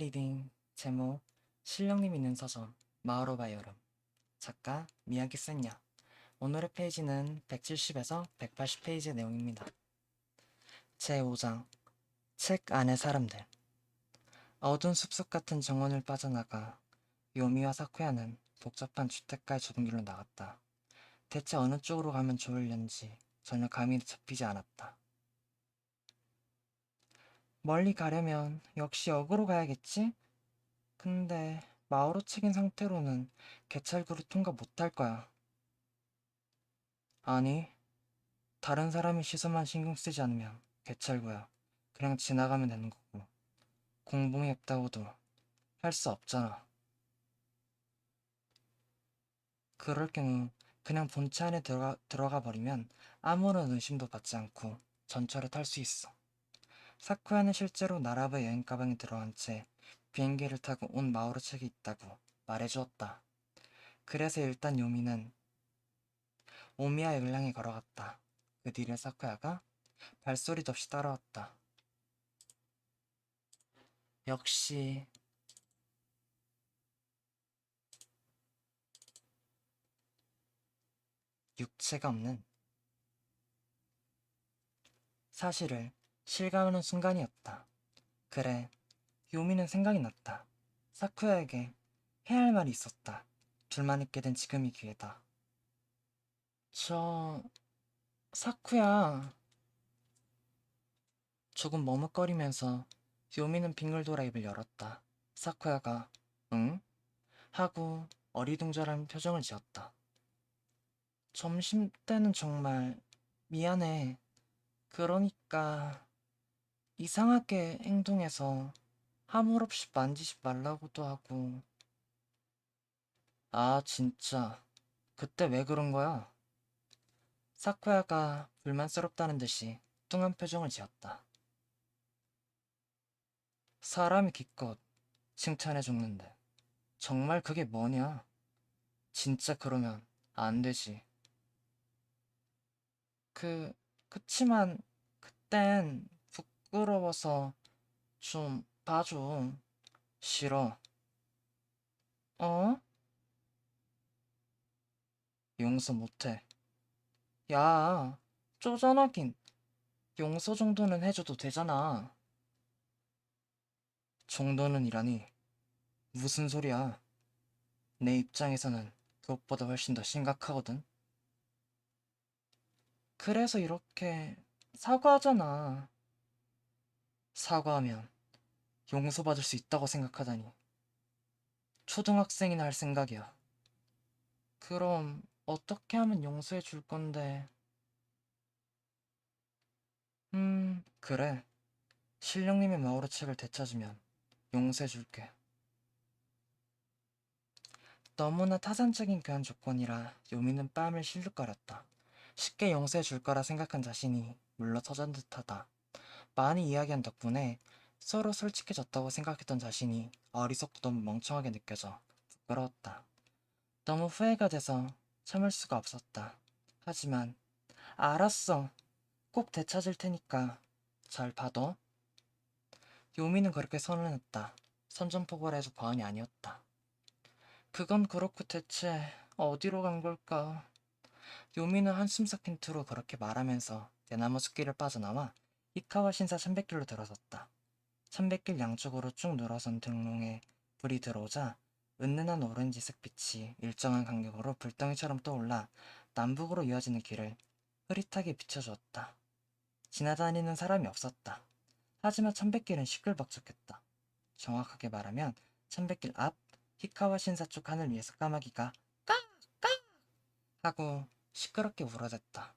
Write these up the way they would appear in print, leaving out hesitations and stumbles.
리딩 제목 실령님 있는 서점 마을오바의 여름 작가 미야기 센야 오늘의 페이지는 170에서 180페이지의 내용입니다. 제5장 책 안의 사람들 어두운 숲속 같은 정원을 빠져나가 요미와 사쿠야는 복잡한 주택가의 좁은 길로 나갔다. 대체 어느 쪽으로 가면 좋을련지 전혀 감이 잡히지 않았다. 멀리 가려면 역시 역으로 가야겠지? 근데 마오로 책인 상태로는 개찰구를 통과 못할 거야. 아니, 다른 사람의 시선만 신경 쓰지 않으면 개찰구야. 그냥 지나가면 되는 거고. 공봉이 없다고도 할 수 없잖아. 그럴 경우 그냥 본체 안에 들어가 버리면 아무런 의심도 받지 않고 전철을 탈 수 있어. 사쿠야는 실제로 나라바의 여행 가방에 들어간 채 비행기를 타고 온 마오로 책이 있다고 말해주었다. 그래서 일단 요미는 오미야의 을량에 걸어갔다. 그 뒤를 사쿠야가 발소리도 없이 따라왔다. 역시 육체가 없는 사실을 실감하는 순간이었다. 그래, 요미는 생각이 났다. 사쿠야에게 해야 할 말이 있었다. 둘만 있게 된 지금이 기회다. 저... 사쿠야... 조금 머뭇거리면서 요미는 빙글 돌아 입을 열었다. 사쿠야가 응? 하고 어리둥절한 표정을 지었다. 점심때는 정말 미안해. 그러니까 이상하게 행동해서 하물없이 만지지 말라고도 하고. 아, 진짜. 그때 왜 그런 거야? 사쿠야가 불만스럽다는 듯이 뚱한 표정을 지었다. 사람이 기껏 칭찬해 줬는데 정말 그게 뭐냐? 진짜 그러면 안 되지. 그치만 그땐 부끄러워서 좀 봐줘. 싫어. 어? 용서 못해. 야, 쪼잔하긴. 용서 정도는 해줘도 되잖아. 정도는 이라니. 무슨 소리야. 내 입장에서는 그것보다 훨씬 더 심각하거든. 그래서 이렇게 사과하잖아. 사과하면 용서받을 수 있다고 생각하다니. 초등학생이나 할 생각이야. 그럼 어떻게 하면 용서해 줄 건데? 그래. 신령님의 마오로 책을 되찾으면 용서해 줄게. 너무나 타산적인 교환 조건이라 요미는 뺨을 실룩거렸다. 쉽게 용서해 줄 거라 생각한 자신이 물러서던 듯하다. 많이 이야기한 덕분에 서로 솔직해졌다고 생각했던 자신이 어리석고 너무 멍청하게 느껴져 부끄러웠다. 너무 후회가 돼서 참을 수가 없었다. 하지만 알았어. 꼭 되찾을 테니까 잘 봐둬. 요미는 그렇게 선언했다. 선전포고라 해도 과언이 아니었다. 그건 그렇고 대체 어디로 간 걸까? 요미는 한숨 삭힌 투로 그렇게 말하면서 대나무 숲길을 빠져나와 이카와 신사 300길로 들어섰다. 300길 양쪽으로 쭉 늘어선 등롱에 불이 들어오자 은은한 오렌지색 빛이 일정한 간격으로 불덩이처럼 떠올라 남북으로 이어지는 길을 흐릿하게 비춰주었다. 지나다니는 사람이 없었다. 하지만 300길은 시끌벅적했다. 정확하게 말하면 300길 앞 히카와 신사 쪽 하늘 위에서 까마귀가 하고 시끄럽게 울어댔다.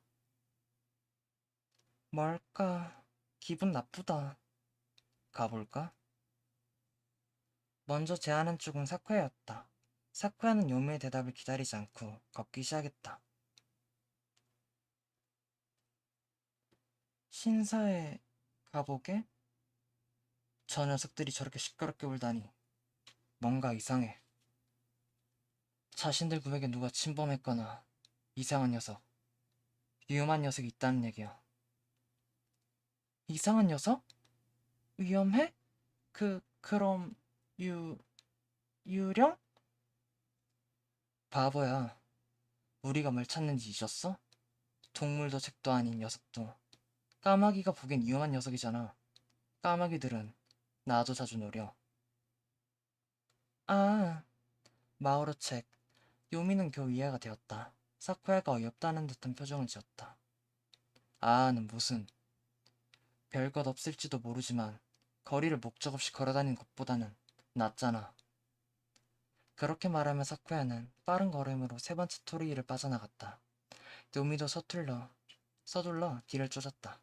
뭘까? 기분 나쁘다. 가볼까? 먼저 제안한 쪽은 사쿠야였다. 사쿠야는 요미의 대답을 기다리지 않고 걷기 시작했다. 신사에 가보게? 저 녀석들이 저렇게 시끄럽게 울다니 뭔가 이상해. 자신들 구역에 누가 침범했거나 이상한 녀석, 위험한 녀석이 있다는 얘기야. 이상한 녀석? 위험해? 그럼 유, 유령? 바보야. 우리가 뭘 찾는지 잊었어? 동물도 책도 아닌 녀석도. 까마귀가 보기엔 위험한 녀석이잖아. 까마귀들은 나도 자주 노려. 아, 마오로 책. 요미는 겨우 이해가 되었다. 사쿠야가 어이없다는 듯한 표정을 지었다. 아는 무슨. 별것 없을지도 모르지만 거리를 목적 없이 걸어다니는 것보다는 낫잖아. 그렇게 말하며 사쿠야는 빠른 걸음으로 세 번째 토리를 빠져나갔다. 요미도 서둘러 뒤를 쫓았다.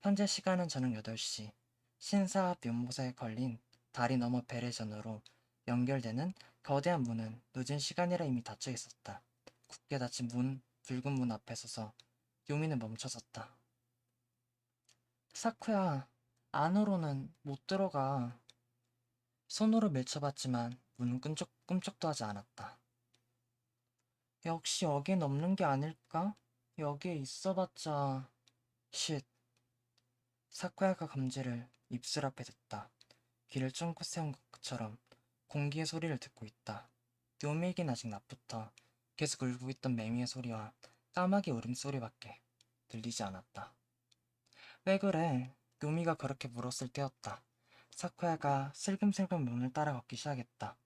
현재 시간은 저녁 8시. 신사 앞 연못에 걸린 다리 너머 베레전으로 연결되는 거대한 문은 늦은 시간이라 이미 닫혀 있었다. 굳게 닫힌 붉은 문 앞에 서서 요미는 멈춰섰다. 사쿠야, 안으로는 못 들어가. 손으로 밀쳐봤지만 문은 꿈쩍도 하지 않았다. 역시 여긴 없는 게 아닐까? 여기에 있어봤자... 쉿. 사쿠야가 감지를 입술 앞에 댔다. 귀를 쫑긋 세운 것처럼 공기의 소리를 듣고 있다. 요미에겐 아직 낮부터 계속 울고 있던 매미의 소리와 까마귀 울음소리밖에 들리지 않았다. 왜 그래? 요미가 그렇게 물었을 때였다. 사쿠야가 슬금슬금 문을 따라 걷기 시작했다.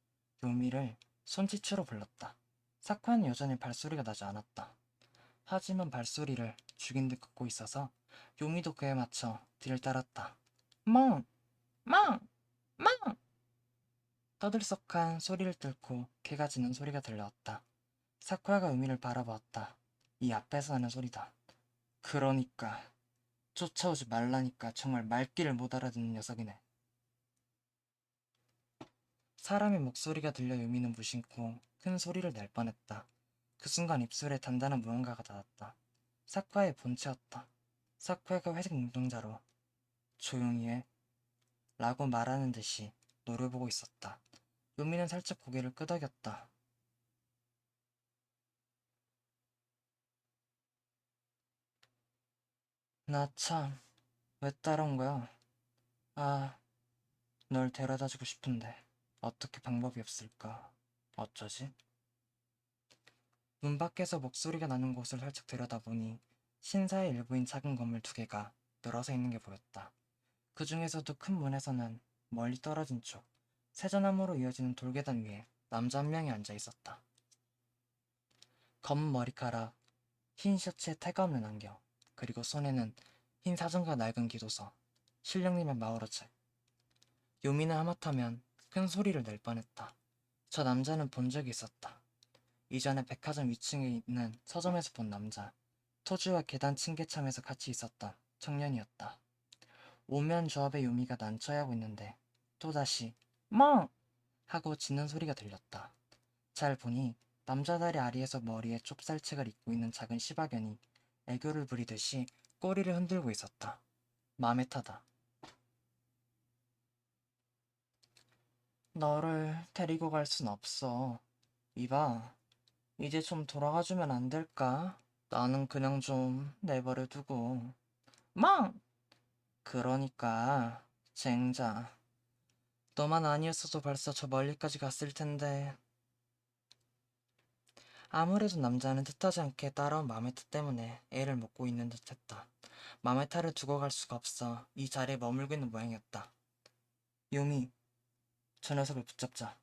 요미를 손짓으로 불렀다. 사쿠야는 여전히 발소리가 나지 않았다. 하지만 발소리를 죽인 듯 걷고 있어서 요미도 그에 맞춰 뒤를 따랐다. 멍! 멍! 멍! 떠들썩한 소리를 뚫고 개가 짖는 소리가 들려왔다. 사쿠야가 요미를 바라보았다. 이 앞에서 나는 소리다. 그러니까 쫓아오지 말라니까 정말 말귀를 못 알아듣는 녀석이네. 사람의 목소리가 들려 요미는 무심코 큰 소리를 낼 뻔했다. 그 순간 입술에 단단한 무언가가 닿았다. 사쿠야의 본체였다. 사쿠야가 회색 눈동자로 조용히 해 라고 말하는 듯이 노려보고 있었다. 요미는 살짝 고개를 끄덕였다. 나 참, 왜 따라온 거야? 아, 널 데려다주고 싶은데 어떻게 방법이 없을까? 어쩌지? 문 밖에서 목소리가 나는 곳을 살짝 들여다보니 신사의 일부인 작은 건물 2개가 늘어서 있는 게 보였다. 그 중에서도 큰 문에서는 멀리 떨어진 쪽, 세자나무로 이어지는 돌계단 위에 남자 한 명이 앉아 있었다. 검은 머리카락, 흰 셔츠에 태가 없는 안경, 그리고 손에는 흰 사전과 낡은 기도서, 신령님의 마오로책. 요미는 하마터면 큰 소리를 낼 뻔했다. 저 남자는 본 적이 있었다. 이전에 백화점 위층에 있는 서점에서 본 남자. 토지와 계단 층계참에서 같이 있었던 청년이었다. 오면 조합의 요미가 난처해하고 있는데 또다시 멍! 하고 짖는 소리가 들렸다. 잘 보니 남자 다리 아래에서 머리에 좁쌀책을 입고 있는 작은 시바견이 애교를 부리듯이 꼬리를 흔들고 있었다. 맘에 타다. 너를 데리고 갈 순 없어. 이봐, 이제 좀 돌아가주면 안 될까? 나는 그냥 좀 내버려 두고. 멍! 그러니까, 쟁자. 너만 아니었어도 벌써 저 멀리까지 갔을 텐데. 아무래도 남자는 뜻하지 않게 따라온 마메타 때문에 애를 먹고 있는 듯했다. 마메타를 두고 갈 수가 없어 이 자리에 머물고 있는 모양이었다. 요미, 저 녀석을 붙잡자.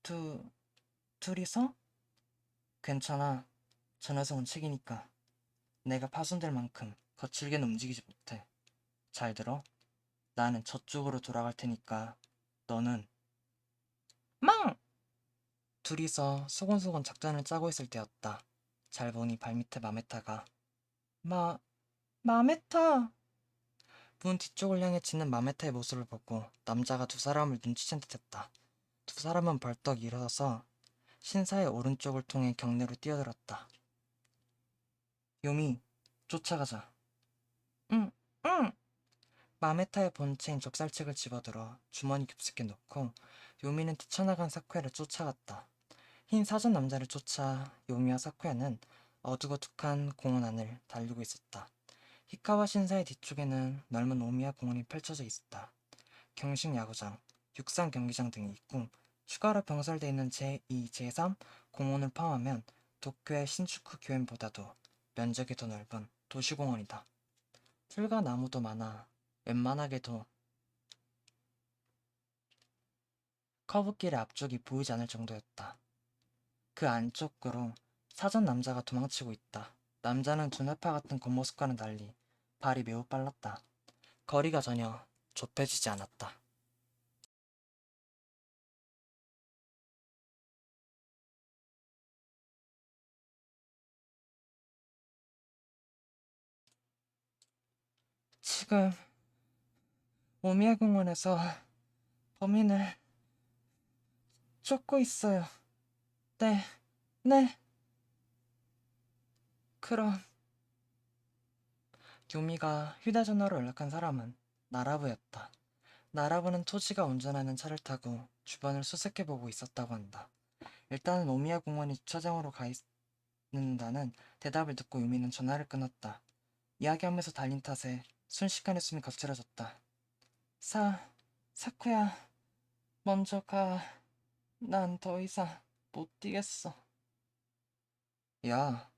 두, 둘이서? 괜찮아. 저 녀석은 책이니까. 내가 파손될 만큼 거칠게는 움직이지 못해. 잘 들어? 나는 저쪽으로 돌아갈 테니까 너는 망! 둘이서 소곤소곤 작전을 짜고 있을 때였다. 잘 보니 발밑에 마메타가 마... 마메타! 문 뒤쪽을 향해 짖는 마메타의 모습을 보고 남자가 두 사람을 눈치챈 듯했다. 두 사람은 벌떡 일어서서 신사의 오른쪽을 통해 경내로 뛰어들었다. 요미, 쫓아가자. 응, 응! 마메타의 본체인 좁쌀책을 집어들어 주머니 깊숙이 넣고 요미는 뛰쳐나간 사쿠야를 쫓아갔다. 흰 사전 남자를 쫓아 요미와 사쿠야는 어두고둑한 공원 안을 달리고 있었다. 히카와 신사의 뒤쪽에는 넓은 오미야 공원이 펼쳐져 있었다. 경식 야구장, 육상 경기장 등이 있고 추가로 병설돼 있는 제2, 제3 공원을 포함하면 도쿄의 신주쿠 교엔보다도 면적이 더 넓은 도시공원이다. 풀과 나무도 많아 웬만하게도 커브길의 앞쪽이 보이지 않을 정도였다. 그 안쪽으로 사전 남자가 도망치고 있다. 남자는 두뇌파 같은 겉모습과는 달리 발이 매우 빨랐다. 거리가 전혀 좁혀지지 않았다. 지금 오미야 공원에서 범인을 쫓고 있어요. 네, 네. 그럼 요미가 휴대전화로 연락한 사람은 나라부였다. 나라부는 토지가 운전하는 차를 타고 주변을 수색해보고 있었다고 한다. 일단은 오미야 공원이 주차장으로 가 있는다는 대답을 듣고 요미는 전화를 끊었다. 이야기하면서 달린 탓에 순식간에 숨이 거칠어졌다. 사쿠야, 먼저 가. 난 더 이상 못 뛰겠어. 야,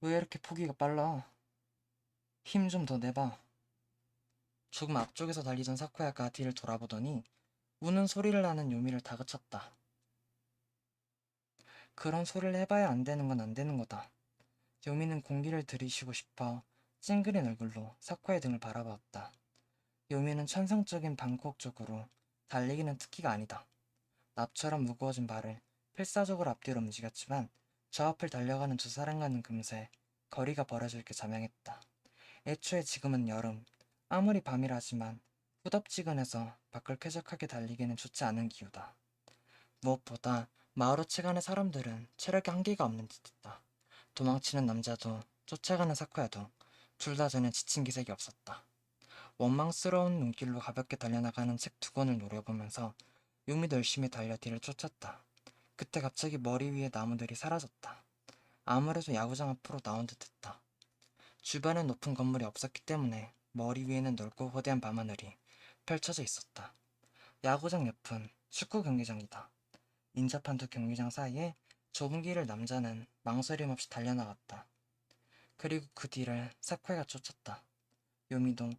왜 이렇게 포기가 빨라? 힘 좀 더 내봐. 조금 앞쪽에서 달리던 사쿠야가 뒤를 돌아보더니 우는 소리를 나는 요미를 다그쳤다. 그런 소리를 해봐야 안 되는 건 안 되는 거다. 요미는 공기를 들이쉬고 싶어 찡그린 얼굴로 사쿠야의 등을 바라보았다. 요미는 천성적인 방콕 쪽으로 달리기는 특기가 아니다. 납처럼 무거워진 발을 필사적으로 앞뒤로 움직였지만 저 앞을 달려가는 두 사람과는 금세 거리가 벌어질 게 자명했다. 애초에 지금은 여름, 아무리 밤이라 하지만 후덥지근해서 밖을 쾌적하게 달리기는 좋지 않은 기후다. 무엇보다 마을호 치간의 사람들은 체력에 한계가 없는 듯했다. 도망치는 남자도 쫓아가는 사쿠야도 둘 다 전혀 지친 기색이 없었다. 원망스러운 눈길로 가볍게 달려나가는 책 두 권을 노려보면서 유미도 열심히 달려 뒤를 쫓았다. 그때 갑자기 머리 위에 나무들이 사라졌다. 아무래도 야구장 앞으로 나온 듯했다. 주변엔 높은 건물이 없었기 때문에 머리 위에는 넓고 거대한 밤하늘이 펼쳐져 있었다. 야구장 옆은 축구 경기장이다. 인접한 두 경기장 사이에 좁은 길을 남자는 망설임 없이 달려나갔다. 그리고 그 뒤를 사쿠야가 쫓았다. 요미도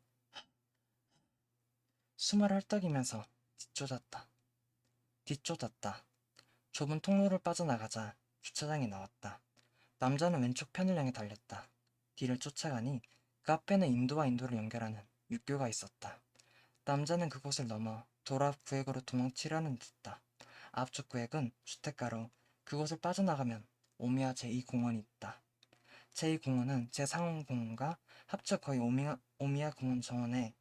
숨을 헐떡이면서 뒤쫓았다. 뒤쫓았다. 좁은 통로를 빠져나가자 주차장에 나왔다. 남자는 왼쪽 편을 향해 달렸다. 뒤를 쫓아가니 그 앞에는 인도와 인도를 연결하는 육교가 있었다. 남자는 그곳을 넘어 도로 구획으로 도망치려는 듯했다. 앞쪽 구획은 주택가로 그곳을 빠져나가면 오미야 제2공원이 있다. 제2공원은 제3공원과 합쳐 거의 오미야 공원 정원의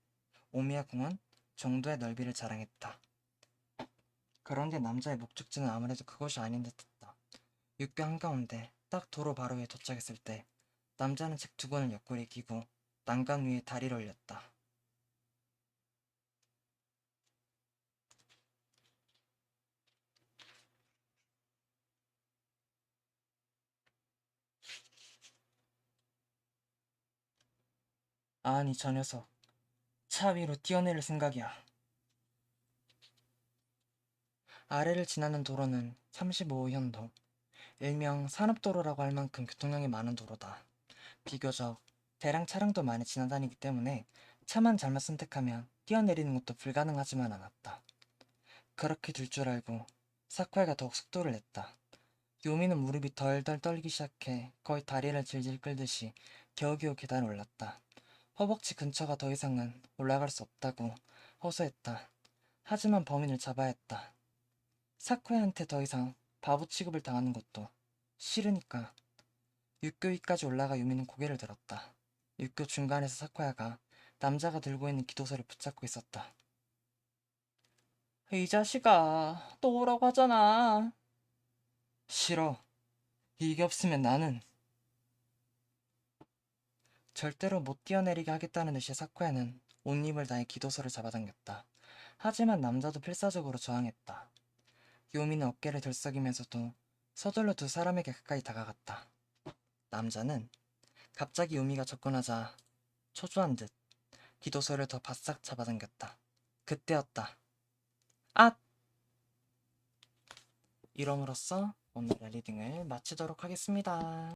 오미야 공원 정도의 넓이를 자랑했다. 그런데 남자의 목적지는 아무래도 그것이 아닌 듯했다. 육교 한가운데 딱 도로 바로 위에 도착했을 때 남자는 책 두 권을 옆구리에 끼고 난간 위에 다리를 올렸다. 아니 저 녀석 차 위로 뛰어내릴 생각이야. 아래를 지나는 도로는 35호현도, 일명 산업도로라고 할 만큼 교통량이 많은 도로다. 비교적 대량 차량도 많이 지나다니기 때문에 차만 잘못 선택하면 뛰어내리는 것도 불가능하지만 않았다. 그렇게 될 줄 알고 사쿠야가 더욱 속도를 냈다. 요미는 무릎이 덜덜 떨기 시작해 거의 다리를 질질 끌듯이 겨우겨우 계단을 올랐다. 허벅지 근처가 더 이상은 올라갈 수 없다고 호소했다. 하지만 범인을 잡아야 했다. 사쿠야한테 더 이상 바보 취급을 당하는 것도 싫으니까. 육교 위까지 올라가 유미는 고개를 들었다. 육교 중간에서 사쿠야가 남자가 들고 있는 기도서를 붙잡고 있었다. 이 자식아, 또 오라고 하잖아. 싫어. 이게 없으면 나는 절대로 못 뛰어내리게 하겠다는 듯이 사쿠야는 온 힘을 다해 기도서를 잡아당겼다. 하지만 남자도 필사적으로 저항했다. 요미는 어깨를 들썩이면서도 서둘러 두 사람에게 가까이 다가갔다. 남자는 갑자기 요미가 접근하자 초조한 듯 기도서를 더 바싹 잡아당겼다. 그때였다. 아! 이럼으로써 오늘의 리딩을 마치도록 하겠습니다.